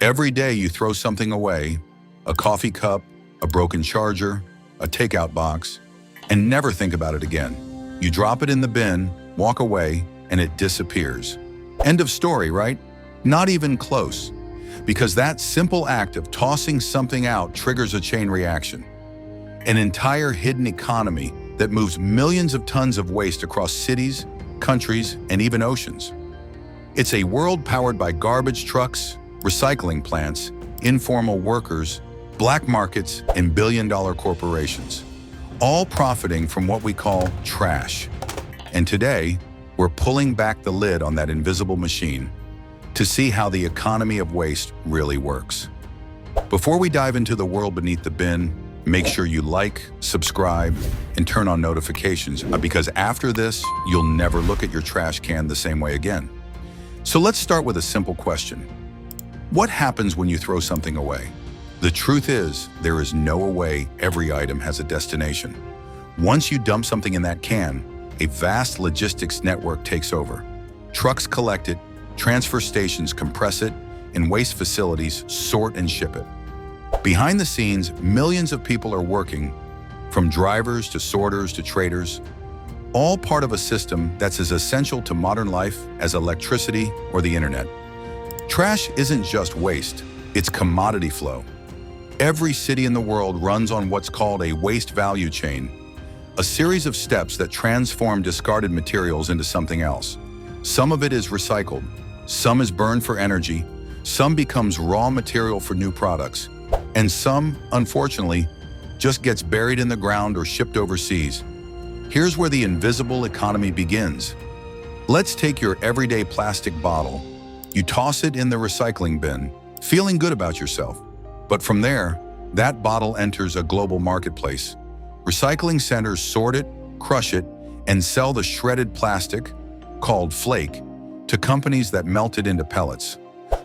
Every day you throw something away, a coffee cup, a broken charger, a takeout box, and never think about it again. You drop it in the bin, walk away, and it disappears. End of story, right? Not even close. Because that simple act of tossing something out triggers a chain reaction. An entire hidden economy that moves millions of tons of waste across cities, countries, and even oceans. It's a world powered by garbage trucks, recycling plants, informal workers, black markets, and billion-dollar corporations, all profiting from what we call trash. And today, we're pulling back the lid on that invisible machine to see how the economy of waste really works. Before we dive into the world beneath the bin, make sure you like, subscribe, and turn on notifications, because after this, you'll never look at your trash can the same way again. So let's start with a simple question. What happens when you throw something away? The truth is, there is no way every item has a destination. Once you dump something in that can, a vast logistics network takes over. Trucks collect it, transfer stations compress it, and waste facilities sort and ship it. Behind the scenes, millions of people are working, from drivers to sorters to traders, all part of a system that's as essential to modern life as electricity or the internet. Trash isn't just waste, it's commodity flow. Every city in the world runs on what's called a waste value chain, a series of steps that transform discarded materials into something else. Some of it is recycled, some is burned for energy, some becomes raw material for new products, and some, unfortunately, just gets buried in the ground or shipped overseas. Here's where the invisible economy begins. Let's take your everyday plastic bottle. You toss it in the recycling bin, feeling good about yourself. But from there, that bottle enters a global marketplace. Recycling centers sort it, crush it, and sell the shredded plastic, called flake, to companies that melt it into pellets.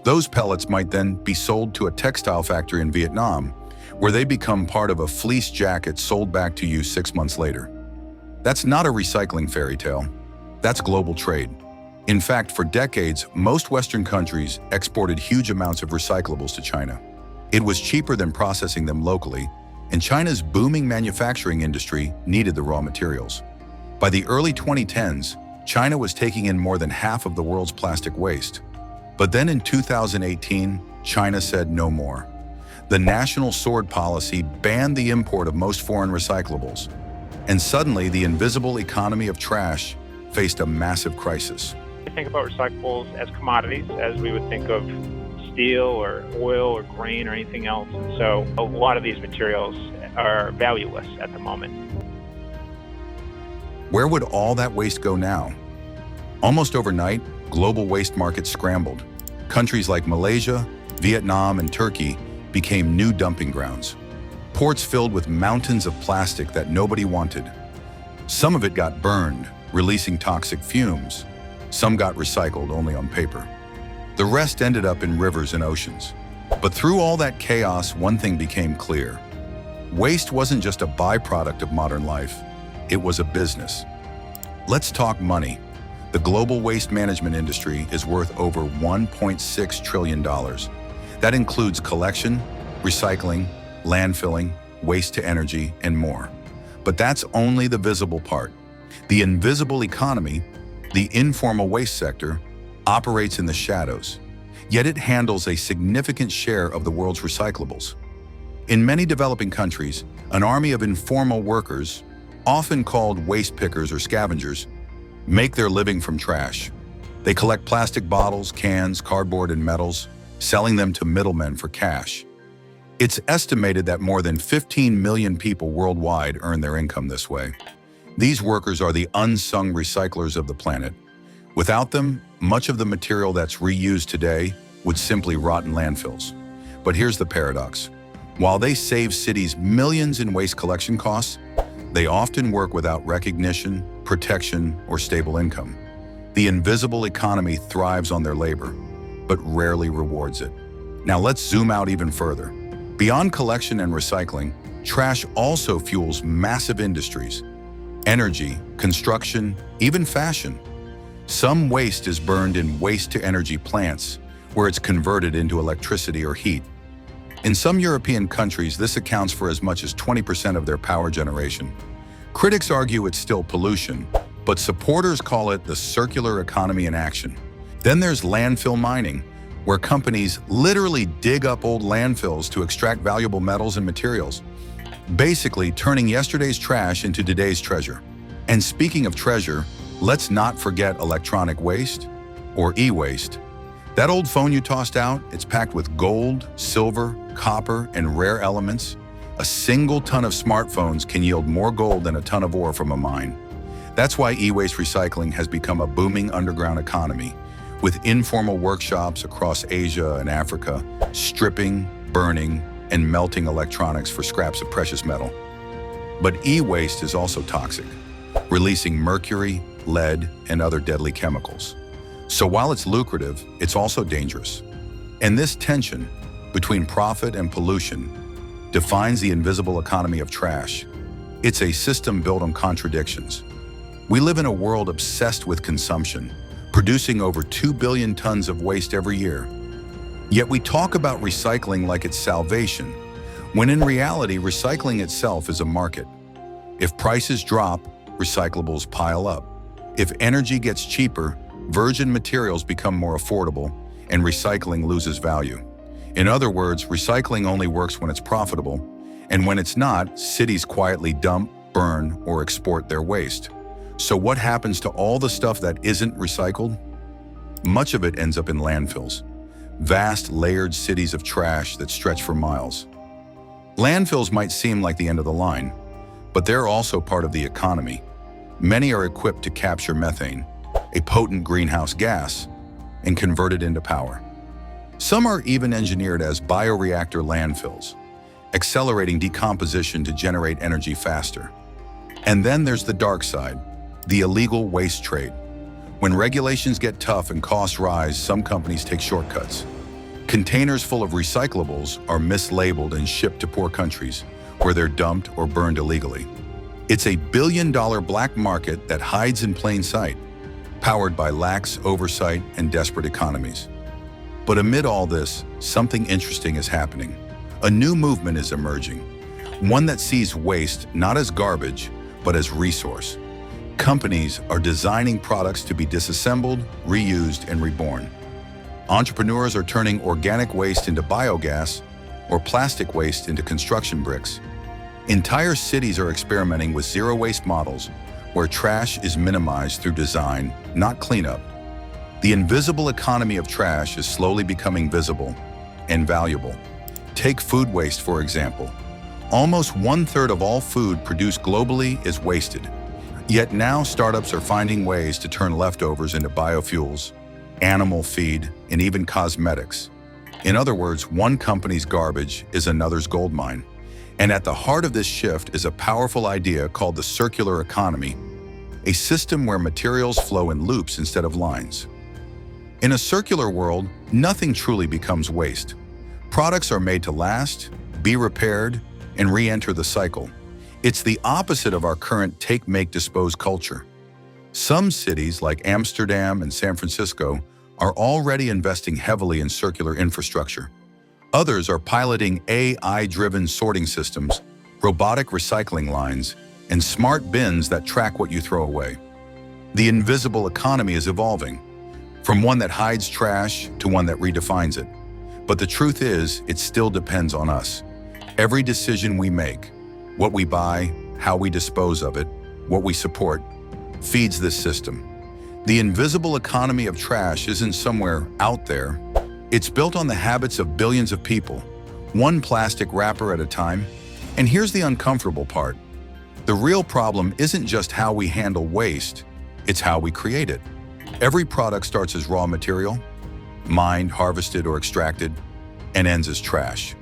Those pellets might then be sold to a textile factory in Vietnam, where they become part of a fleece jacket sold back to you 6 months later. That's not a recycling fairy tale. That's global trade. In fact, for decades, most Western countries exported huge amounts of recyclables to China. It was cheaper than processing them locally, and China's booming manufacturing industry needed the raw materials. By the early 2010s, China was taking in more than half of the world's plastic waste. But then in 2018, China said no more. The national sword policy banned the import of most foreign recyclables. And suddenly, the invisible economy of trash faced a massive crisis. We think about recyclables as commodities, as we would think of steel or oil or grain or anything else. And so a lot of these materials are valueless at the moment. Where would all that waste go now? Almost overnight, global waste markets scrambled. Countries like Malaysia, Vietnam, and Turkey became new dumping grounds. Ports filled with mountains of plastic that nobody wanted. Some of it got burned, releasing toxic fumes. Some got recycled only on paper. The rest ended up in rivers and oceans. But through all that chaos, one thing became clear. Waste wasn't just a byproduct of modern life. It was a business. Let's talk money. The global waste management industry is worth over $1.6 trillion. That includes collection, recycling, landfilling, waste to energy, and more. But that's only the visible part. The invisible economy, the informal waste sector, operates in the shadows, yet it handles a significant share of the world's recyclables. In many developing countries, an army of informal workers, often called waste pickers or scavengers, make their living from trash. They collect plastic bottles, cans, cardboard, and metals, selling them to middlemen for cash. It's estimated that more than 15 million people worldwide earn their income this way. These workers are the unsung recyclers of the planet. Without them, much of the material that's reused today would simply rot in landfills. But here's the paradox. While they save cities millions in waste collection costs, they often work without recognition, protection, or stable income. The invisible economy thrives on their labor, but rarely rewards it. Now let's zoom out even further. Beyond collection and recycling, trash also fuels massive industries: energy, construction, even fashion. Some waste is burned in waste-to-energy plants, where it's converted into electricity or heat. In some European countries, this accounts for as much as 20% of their power generation. Critics argue it's still pollution, but supporters call it the circular economy in action. Then there's landfill mining, where companies literally dig up old landfills to extract valuable metals and materials, basically turning yesterday's trash into today's treasure. And speaking of treasure, let's not forget electronic waste, or e-waste. That old phone you tossed out, it's packed with gold, silver, copper, and rare elements. A single ton of smartphones can yield more gold than a ton of ore from a mine. That's why e-waste recycling has become a booming underground economy, with informal workshops across Asia and Africa, stripping, burning, and melting electronics for scraps of precious metal. But e-waste is also toxic, releasing mercury, lead, and other deadly chemicals. So while it's lucrative, it's also dangerous. And this tension between profit and pollution defines the invisible economy of trash. It's a system built on contradictions. We live in a world obsessed with consumption, producing over 2 billion tons of waste every year. Yet we talk about recycling like it's salvation, when in reality, recycling itself is a market. If prices drop, recyclables pile up. If energy gets cheaper, virgin materials become more affordable, and recycling loses value. In other words, recycling only works when it's profitable, and when it's not, cities quietly dump, burn, or export their waste. So what happens to all the stuff that isn't recycled? Much of it ends up in landfills, vast layered cities of trash that stretch for miles. Landfills might seem like the end of the line, but they're also part of the economy. Many are equipped to capture methane, a potent greenhouse gas, and convert it into power. Some are even engineered as bioreactor landfills, accelerating decomposition to generate energy faster. And then there's the dark side, the illegal waste trade. When regulations get tough and costs rise, some companies take shortcuts. Containers full of recyclables are mislabeled and shipped to poor countries, where they're dumped or burned illegally. It's a billion-dollar black market that hides in plain sight, powered by lax oversight and desperate economies. But amid all this, something interesting is happening. A new movement is emerging, one that sees waste not as garbage, but as resource. Companies are designing products to be disassembled, reused, and reborn. Entrepreneurs are turning organic waste into biogas or plastic waste into construction bricks. Entire cities are experimenting with zero-waste models where trash is minimized through design, not cleanup. The invisible economy of trash is slowly becoming visible and valuable. Take food waste, for example. Almost 1/3 of all food produced globally is wasted. Yet now startups are finding ways to turn leftovers into biofuels, animal feed, and even cosmetics. In other words, one company's garbage is another's gold mine. And at the heart of this shift is a powerful idea called the circular economy, a system where materials flow in loops instead of lines. In a circular world, nothing truly becomes waste. Products are made to last, be repaired, and re-enter the cycle. It's the opposite of our current take, make, dispose culture. Some cities like Amsterdam and San Francisco are already investing heavily in circular infrastructure. Others are piloting AI-driven sorting systems, robotic recycling lines, and smart bins that track what you throw away. The invisible economy is evolving, from one that hides trash to one that redefines it. But the truth is, it still depends on us. Every decision we make, what we buy, how we dispose of it, what we support, feeds this system. The invisible economy of trash isn't somewhere out there. It's built on the habits of billions of people, one plastic wrapper at a time. And here's the uncomfortable part. The real problem isn't just how we handle waste, it's how we create it. Every product starts as raw material, mined, harvested, or extracted, and ends as trash.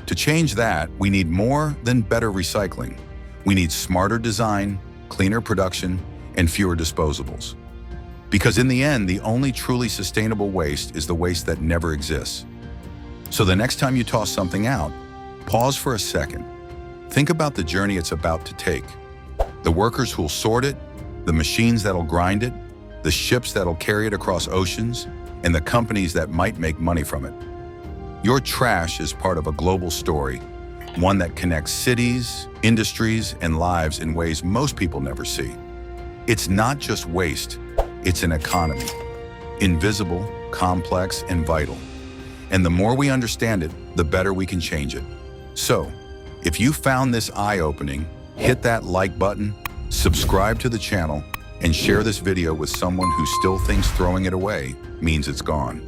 To change that, we need more than better recycling. We need smarter design, cleaner production, and fewer disposables. Because in the end, the only truly sustainable waste is the waste that never exists. So the next time you toss something out, pause for a second. Think about the journey it's about to take. The workers who'll sort it, the machines that'll grind it, the ships that'll carry it across oceans, and the companies that might make money from it. Your trash is part of a global story, one that connects cities, industries, and lives in ways most people never see. It's not just waste, it's an economy. Invisible, complex, and vital. And the more we understand it, the better we can change it. So, if you found this eye-opening, hit that like button, subscribe to the channel, and share this video with someone who still thinks throwing it away means it's gone.